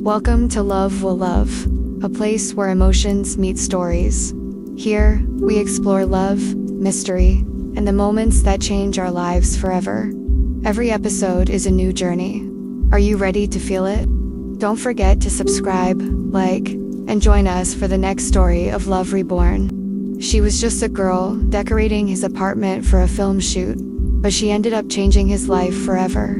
Welcome to Love Will Love, a place where emotions meet stories. Here, we explore love, mystery, and the moments that change our lives forever. Every episode is a new journey. Are you ready to feel it? Don't forget to subscribe, like, and join us for the next story of Love Reborn. She was just a girl decorating his apartment for a film shoot, but she ended up changing his life forever.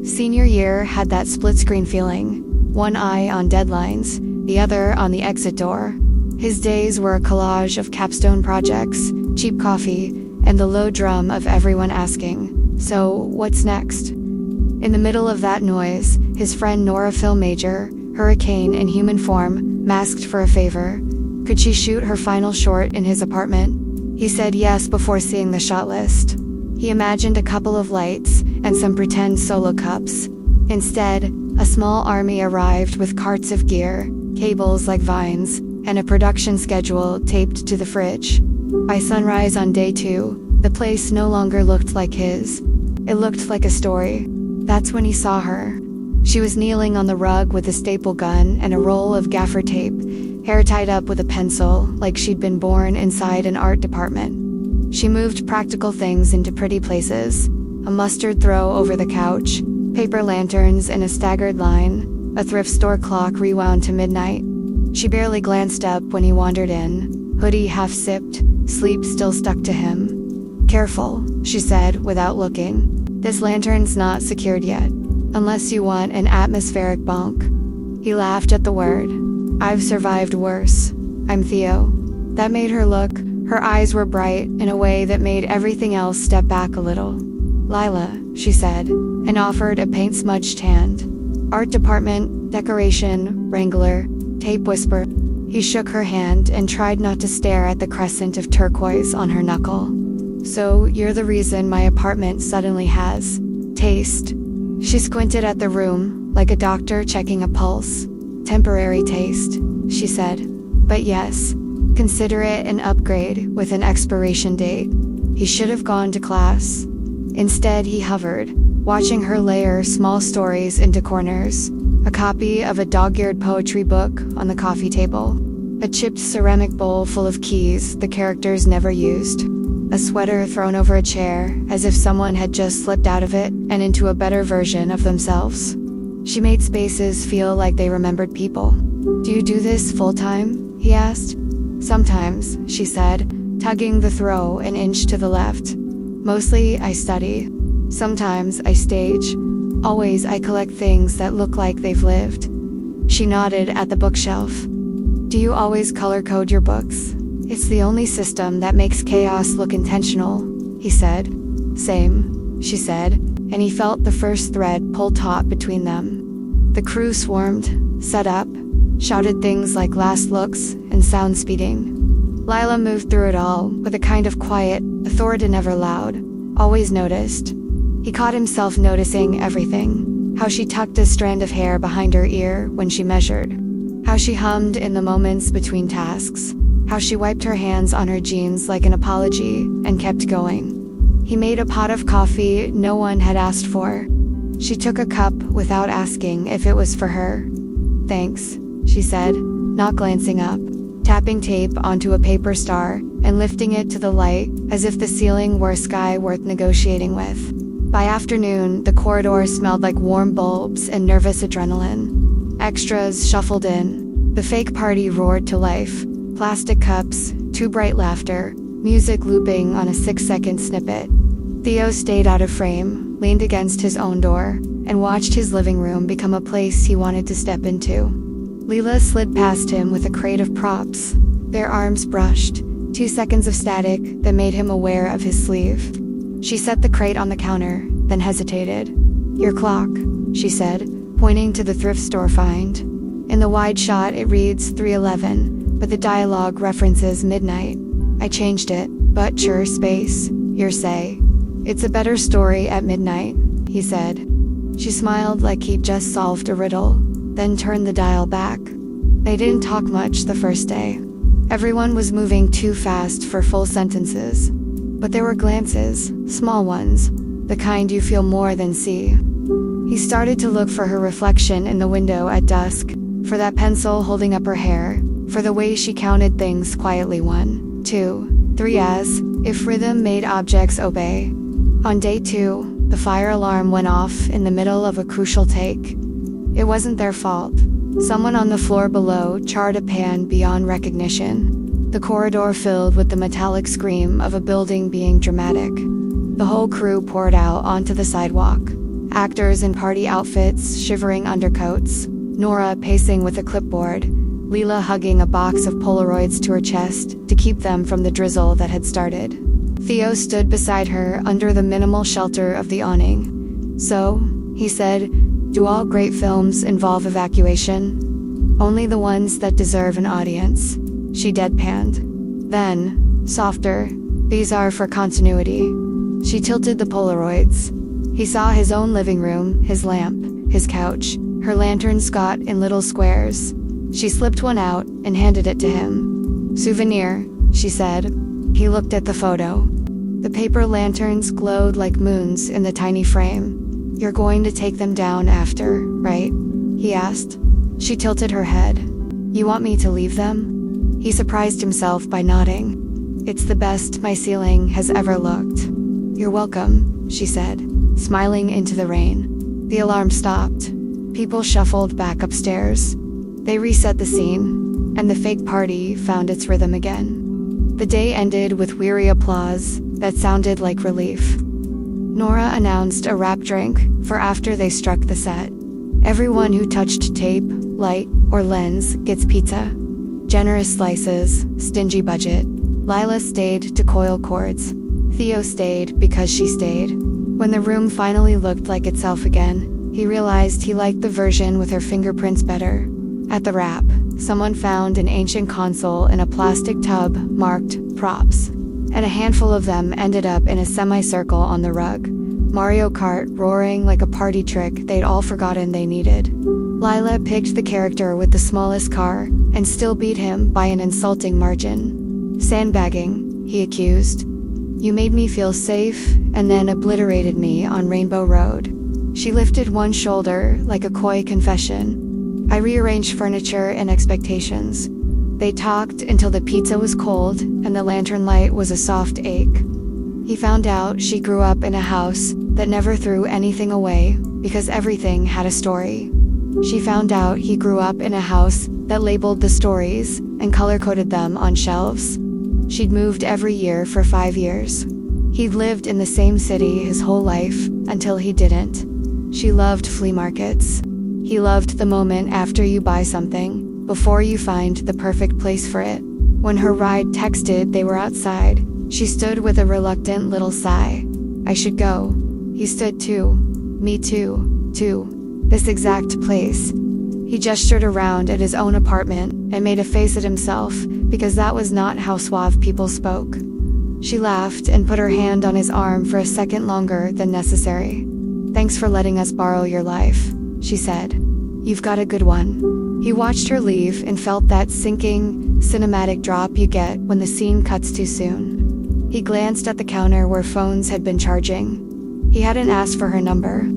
Senior year had that split-screen feeling, one eye on deadlines, the other on the exit door. His days were a collage of capstone projects, cheap coffee, and the low drum of everyone asking, "So, what's next?" In the middle of that noise, his friend Nora, film major, hurricane in human form, asked for a favor. Could she shoot her final short in his apartment? He said yes before seeing the shot list. He imagined a couple of lights and some pretend solo cups. Instead, a small army arrived with carts of gear, cables like vines, and a production schedule taped to the fridge. By sunrise on day 2, the place no longer looked like his. It looked like a story. That's when he saw her. She was kneeling on the rug with a staple gun and a roll of gaffer tape, hair tied up with a pencil, like she'd been born inside an art department. She moved practical things into pretty places, a mustard throw over the couch, paper lanterns in a staggered line, a thrift store clock rewound to midnight. She barely glanced up when he wandered in, hoodie half sipped, sleep still stuck to him. "Careful," she said without looking. "This lantern's not secured yet, unless you want an atmospheric bonk." He laughed at the word. "I've survived worse. I'm Theo." That made her look. Her eyes were bright in a way that made everything else step back a little. "Lila," she said, and offered a paint-smudged hand. "Art department, decoration, wrangler, tape whisper." He shook her hand and tried not to stare at the crescent of turquoise on her knuckle. "So, you're the reason my apartment suddenly has taste." She squinted at the room, like a doctor checking a pulse. "Temporary taste," she said. "But yes, consider it an upgrade with an expiration date." He should have gone to class. Instead, he hovered, watching her layer small stories into corners. A copy of a dog-eared poetry book on the coffee table. A chipped ceramic bowl full of keys the characters never used. A sweater thrown over a chair, as if someone had just slipped out of it and into a better version of themselves. She made spaces feel like they remembered people. "Do you do this full-time?" he asked. "Sometimes," she said, tugging the throw an inch to the left. "Mostly I study. Sometimes I stage. Always I collect things that look like they've lived." She nodded at the bookshelf. "Do you always color code your books?" "It's the only system that makes chaos look intentional," he said. "Same," she said, and he felt the first thread pull taut between them. The crew swarmed, set up, shouted things like last looks and sound speeding. Lila moved through it all with a kind of quiet, authority never loud, always noticed. He caught himself noticing everything. How she tucked a strand of hair behind her ear when she measured. How she hummed in the moments between tasks. How she wiped her hands on her jeans like an apology and kept going. He made a pot of coffee no one had asked for. She took a cup without asking if it was for her. "Thanks," she said, not glancing up, tapping tape onto a paper star and lifting it to the light as if the ceiling were a sky worth negotiating with. By afternoon, the corridor smelled like warm bulbs and nervous adrenaline. Extras shuffled in. The fake party roared to life. Plastic cups, too bright laughter, music looping on a 6-second snippet. Theo stayed out of frame, leaned against his own door, and watched his living room become a place he wanted to step into. Lila slid past him with a crate of props. Their arms brushed, 2 seconds of static that made him aware of his sleeve. She set the crate on the counter, then hesitated. "Your clock," she said, pointing to the thrift store find. In the wide shot it reads 3:11, but the dialogue references midnight. "I changed it, but sure space, your say. It's a better story at midnight," he said. She smiled like he'd just solved a riddle, then turned the dial back. They didn't talk much the first day. Everyone was moving too fast for full sentences. But there were glances, small ones, the kind you feel more than see. He started to look for her reflection in the window at dusk, for that pencil holding up her hair, for the way she counted things quietly 1, 2, 3 as if rhythm made objects obey. On day 2, the fire alarm went off in the middle of a crucial take. It wasn't their fault. Someone on the floor below charred a pan beyond recognition. The corridor filled with the metallic scream of a building being dramatic. The whole crew poured out onto the sidewalk. Actors in party outfits, shivering undercoats. Nora pacing with a clipboard. Leela hugging a box of Polaroids to her chest to keep them from the drizzle that had started. Theo stood beside her under the minimal shelter of the awning. "So," he said, "do all great films involve evacuation?" "Only the ones that deserve an audience," she deadpanned. Then, softer, "these are for continuity." She tilted the Polaroids. He saw his own living room, his lamp, his couch, her lanterns got in little squares. She slipped one out and handed it to him. "Souvenir," she said. He looked at the photo. The paper lanterns glowed like moons in the tiny frame. "You're going to take them down after, right?" he asked. She tilted her head. "You want me to leave them?" He surprised himself by nodding. "It's the best my ceiling has ever looked." "You're welcome," she said, smiling into the rain. The alarm stopped. People shuffled back upstairs. They reset the scene, and the fake party found its rhythm again. The day ended with weary applause that sounded like relief. Nora announced a wrap drink for after they struck the set. "Everyone who touched tape, light, or lens gets pizza. Generous slices, stingy budget." Lila stayed to coil cords. Theo stayed because she stayed. When the room finally looked like itself again, he realized he liked the version with her fingerprints better. At the wrap, someone found an ancient console in a plastic tub marked props, and a handful of them ended up in a semicircle on the rug. Mario Kart roaring like a party trick they'd all forgotten they needed. Lila picked the character with the smallest car, and still beat him by an insulting margin. "Sandbagging," he accused. "You made me feel safe, and then obliterated me on Rainbow Road." She lifted one shoulder like a coy confession. "I rearranged furniture and expectations." They talked until the pizza was cold and the lantern light was a soft ache. He found out she grew up in a house that never threw anything away because everything had a story. She found out he grew up in a house that labeled the stories and color-coded them on shelves. She'd moved every year for 5 years. He'd lived in the same city his whole life until he didn't. She loved flea markets. He loved the moment after you buy something, before you find the perfect place for it. When her ride texted they were outside, she stood with a reluctant little sigh. "I should go." He stood too. "Me too. This exact place." He gestured around at his own apartment and made a face at himself, because that was not how suave people spoke. She laughed and put her hand on his arm for a second longer than necessary. "Thanks for letting us borrow your life," she said. "You've got a good one." He watched her leave and felt that sinking, cinematic drop you get when the scene cuts too soon. He glanced at the counter where phones had been charging. He hadn't asked for her number.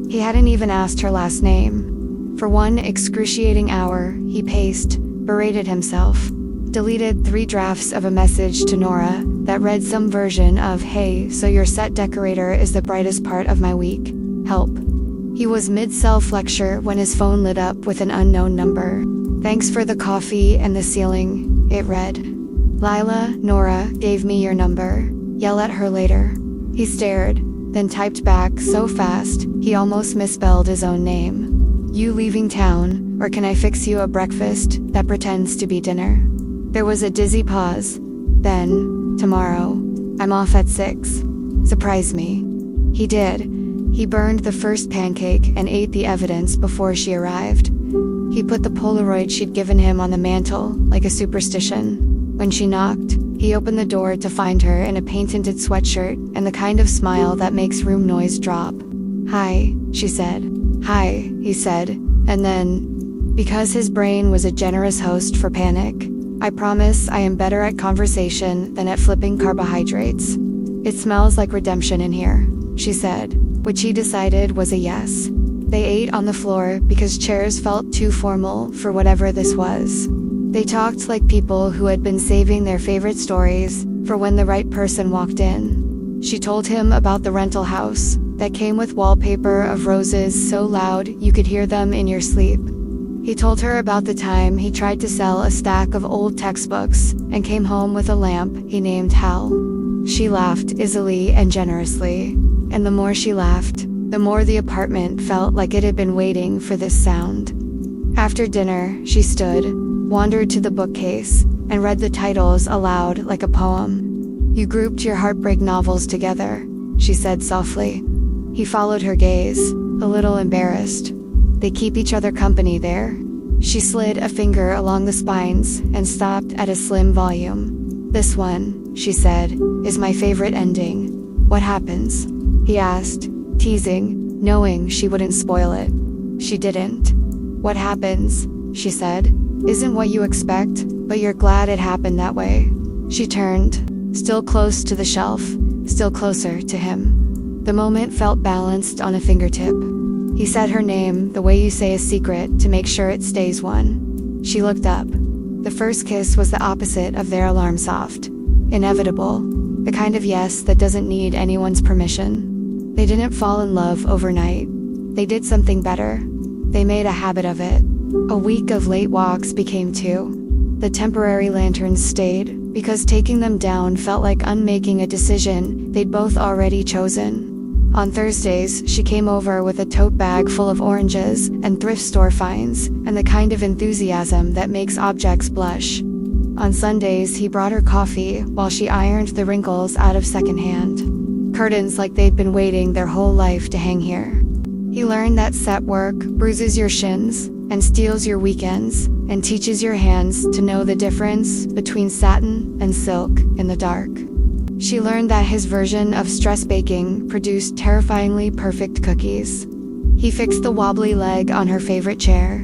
He hadn't even asked her last name. For one excruciating hour, he paced, berated himself, deleted 3 drafts of a message to Nora that read some version of, "Hey, so your set decorator is the brightest part of my week. Help." He was mid-self-lecture when his phone lit up with an unknown number. "Thanks for the coffee and the ceiling," it read. "Lila, Nora gave me your number. Yell at her later." He stared, then typed back so fast he almost misspelled his own name. "You leaving town, or can I fix you a breakfast that pretends to be dinner?" There was a dizzy pause. Then, "Tomorrow. I'm off at 6. Surprise me." He did. He burned the first pancake and ate the evidence before she arrived. He put the Polaroid she'd given him on the mantle, like a superstition. When she knocked, he opened the door to find her in a paint-tinted sweatshirt and the kind of smile that makes room noise drop. "Hi," she said. "Hi," he said, and then, because his brain was a generous host for panic, "I promise I am better at conversation than at flipping carbohydrates. It smells like redemption in here," she said, which he decided was a yes. They ate on the floor because chairs felt too formal for whatever this was. They talked like people who had been saving their favorite stories for when the right person walked in. She told him about the rental house that came with wallpaper of roses so loud you could hear them in your sleep. He told her about the time he tried to sell a stack of old textbooks and came home with a lamp he named Hal. She laughed easily and generously, and the more she laughed, the more the apartment felt like it had been waiting for this sound. After dinner, she stood, wandered to the bookcase, and read the titles aloud like a poem. "You grouped your heartbreak novels together," she said softly. He followed her gaze, a little embarrassed. "They keep each other company there." She slid a finger along the spines and stopped at a slim volume. "This one," she said, "is my favorite ending." "What happens?" he asked, teasing, knowing she wouldn't spoil it. She didn't. "What happens," she said, "isn't what you expect, but you're glad it happened that way." She turned, still close to the shelf, still closer to him. The moment felt balanced on a fingertip. He said her name the way you say a secret to make sure it stays one. She looked up. The first kiss was the opposite of their alarm soft. Inevitable. The kind of yes that doesn't need anyone's permission. They didn't fall in love overnight. They did something better. They made a habit of it. A week of late walks became 2. The temporary lanterns stayed, because taking them down felt like unmaking a decision they'd both already chosen. On Thursdays, she came over with a tote bag full of oranges and thrift store finds, and the kind of enthusiasm that makes objects blush. On Sundays, he brought her coffee while she ironed the wrinkles out of secondhand. Curtains like they'd been waiting their whole life to hang here. He learned that set work bruises your shins and steals your weekends and teaches your hands to know the difference between satin and silk in the dark. She learned that his version of stress baking produced terrifyingly perfect cookies. He fixed the wobbly leg on her favorite chair.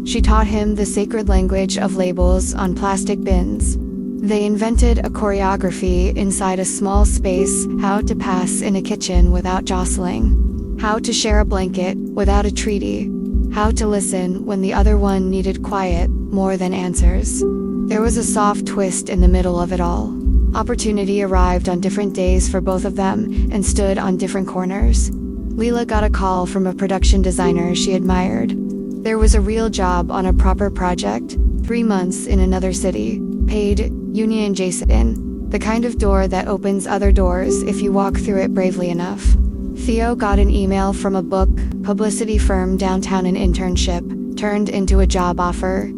She taught him the sacred language of labels on plastic bins. They invented a choreography inside a small space, how to pass in a kitchen without jostling, how to share a blanket without a treaty, how to listen when the other one needed quiet more than answers. There was a soft twist in the middle of it all. Opportunity arrived on different days for both of them and stood on different corners. Leela got a call from a production designer she admired. There was a real job on a proper project, 3 months in another city, paid, union adjacent, the kind of door that opens other doors if you walk through it bravely enough. Theo got an email from a book publicity firm downtown, an internship turned into a job offer.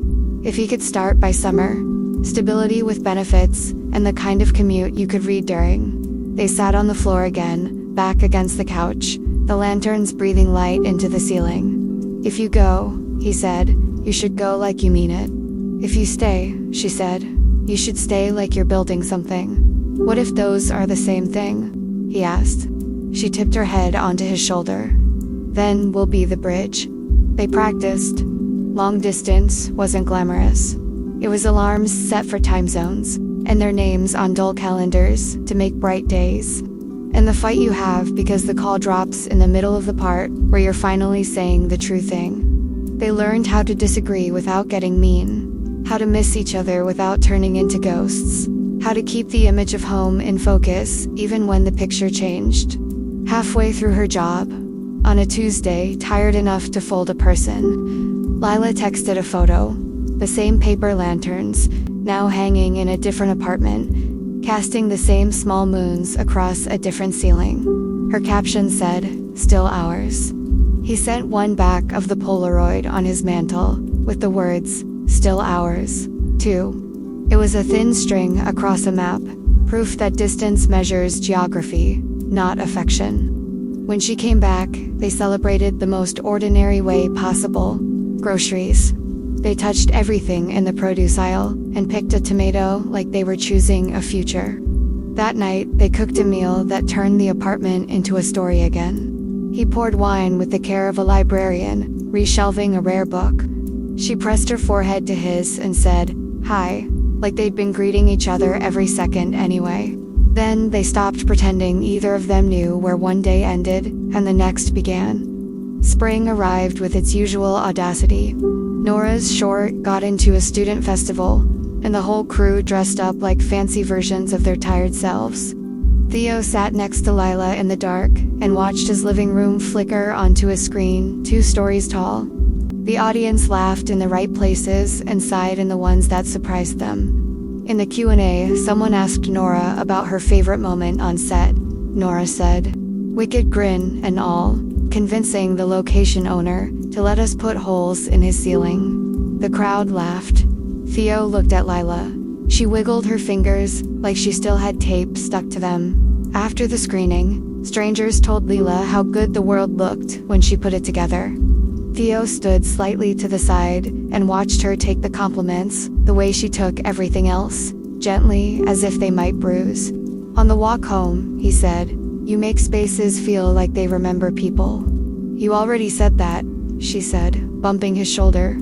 If he could start by summer, stability with benefits, and the kind of commute you could read during. They sat on the floor again, back against the couch, the lanterns breathing light into the ceiling. "If you go," he said, "you should go like you mean it." "If you stay," she said, "you should stay like you're building something." "What if those are the same thing?" he asked. She tipped her head onto his shoulder. "Then we'll be the bridge." They practiced. Long distance wasn't glamorous. It was alarms set for time zones, and their names on dull calendars to make bright days. And the fight you have because the call drops in the middle of the part where you're finally saying the true thing. They learned how to disagree without getting mean, how to miss each other without turning into ghosts, how to keep the image of home in focus even when the picture changed. Halfway through her job, on a Tuesday, tired enough to fold a person, Lila texted a photo. The same paper lanterns, now hanging in a different apartment, casting the same small moons across a different ceiling. Her caption said, "Still ours." He sent one back of the Polaroid on his mantle, with the words, "Still ours," too. It was a thin string across a map, proof that distance measures geography, not affection. When she came back, they celebrated the most ordinary way possible. Groceries. They touched everything in the produce aisle and picked a tomato like they were choosing a future. That night, they cooked a meal that turned the apartment into a story again. He poured wine with the care of a librarian, reshelving a rare book. She pressed her forehead to his and said, "Hi," like they'd been greeting each other every second anyway. Then they stopped pretending either of them knew where one day ended and the next began. Spring arrived with its usual audacity. Nora's short got into a student festival, and the whole crew dressed up like fancy versions of their tired selves. Theo sat next to Lila in the dark and watched his living room flicker onto a screen 2 stories tall. The audience laughed in the right places and sighed in the ones that surprised them. In the Q&A, someone asked Nora about her favorite moment on set. Nora said, "Wicked grin and all, convincing the location owner to let us put holes in his ceiling." The crowd laughed. Theo looked at Lila. She wiggled her fingers like she still had tape stuck to them. After the screening, strangers told Lila how good the world looked when she put it together. Theo stood slightly to the side and watched her take the compliments the way she took everything else, gently as if they might bruise. On the walk home, he said, "You make spaces feel like they remember people." "You already said that," she said, bumping his shoulder.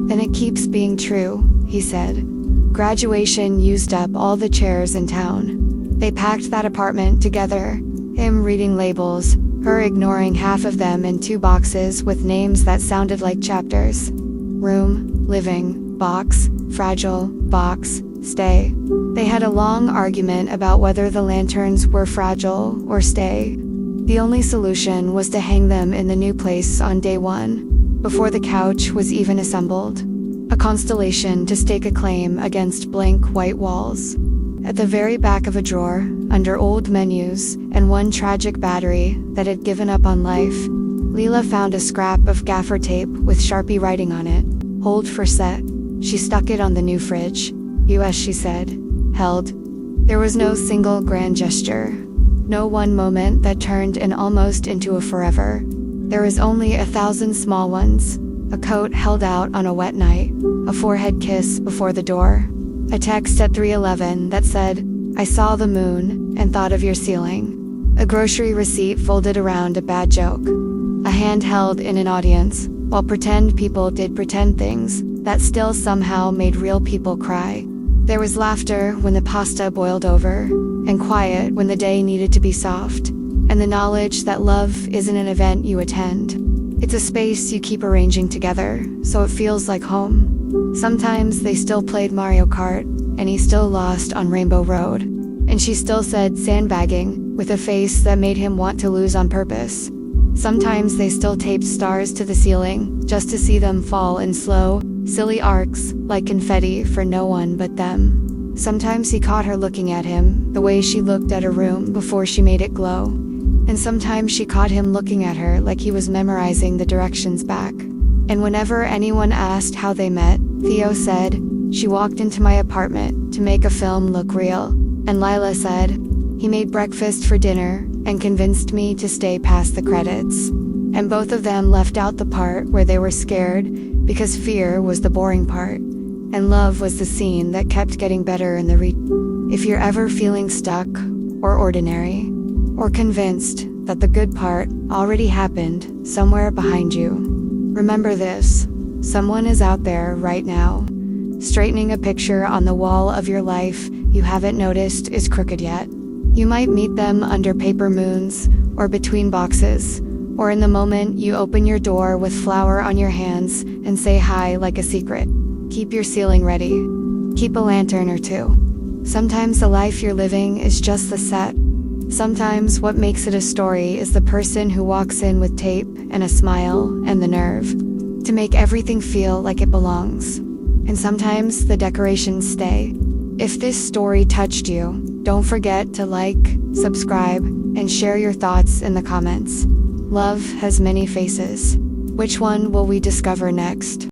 "Then it keeps being true," he said. Graduation used up all the chairs in town. They packed that apartment together, him reading labels, her ignoring half of them in 2 boxes with names that sounded like chapters. Room, living, box, fragile, box, stay. They had a long argument about whether the lanterns were fragile or stay. The only solution was to hang them in the new place on day 1, before the couch was even assembled. A constellation to stake a claim against blank white walls. At the very back of a drawer, under old menus and one tragic battery that had given up on life, Lila found a scrap of gaffer tape with Sharpie writing on it. "Hold for set." She stuck it on the new fridge. "US," she said. Held. There was no single grand gesture. No one moment that turned an almost into a forever. There was only 1,000 small ones. A coat held out on a wet night. A forehead kiss before the door. A text at 3:11 that said, "I saw the moon and thought of your ceiling." A grocery receipt folded around a bad joke. A hand held in an audience, while pretend people did pretend things that still somehow made real people cry. There was laughter when the pasta boiled over, and quiet when the day needed to be soft, and the knowledge that love isn't an event you attend. It's a space you keep arranging together, so it feels like home. Sometimes they still played Mario Kart, and he still lost on Rainbow Road. And she still said sandbagging, with a face that made him want to lose on purpose. Sometimes they still taped stars to the ceiling, just to see them fall in slow, silly arcs, like confetti for no one but them. Sometimes he caught her looking at him, the way she looked at her room before she made it glow. And sometimes she caught him looking at her like he was memorizing the directions back. And whenever anyone asked how they met, Theo said, "She walked into my apartment to make a film look real." And Lila said, "He made breakfast for dinner and convinced me to stay past the credits." And both of them left out the part where they were scared, because fear was the boring part, and love was the scene that kept getting better in the If you're ever feeling stuck, or ordinary, or convinced that the good part already happened somewhere behind you, remember this: someone is out there right now, straightening a picture on the wall of your life you haven't noticed is crooked yet. You might meet them under paper moons, or between boxes, or in the moment you open your door with flour on your hands and say hi like a secret. Keep your ceiling ready. Keep a lantern or 2. Sometimes the life you're living is just the set. Sometimes what makes it a story is the person who walks in with tape and a smile and the nerve to make everything feel like it belongs. And sometimes the decorations stay. If this story touched you, don't forget to like, subscribe, and share your thoughts in the comments. Love has many faces. Which one will we discover next?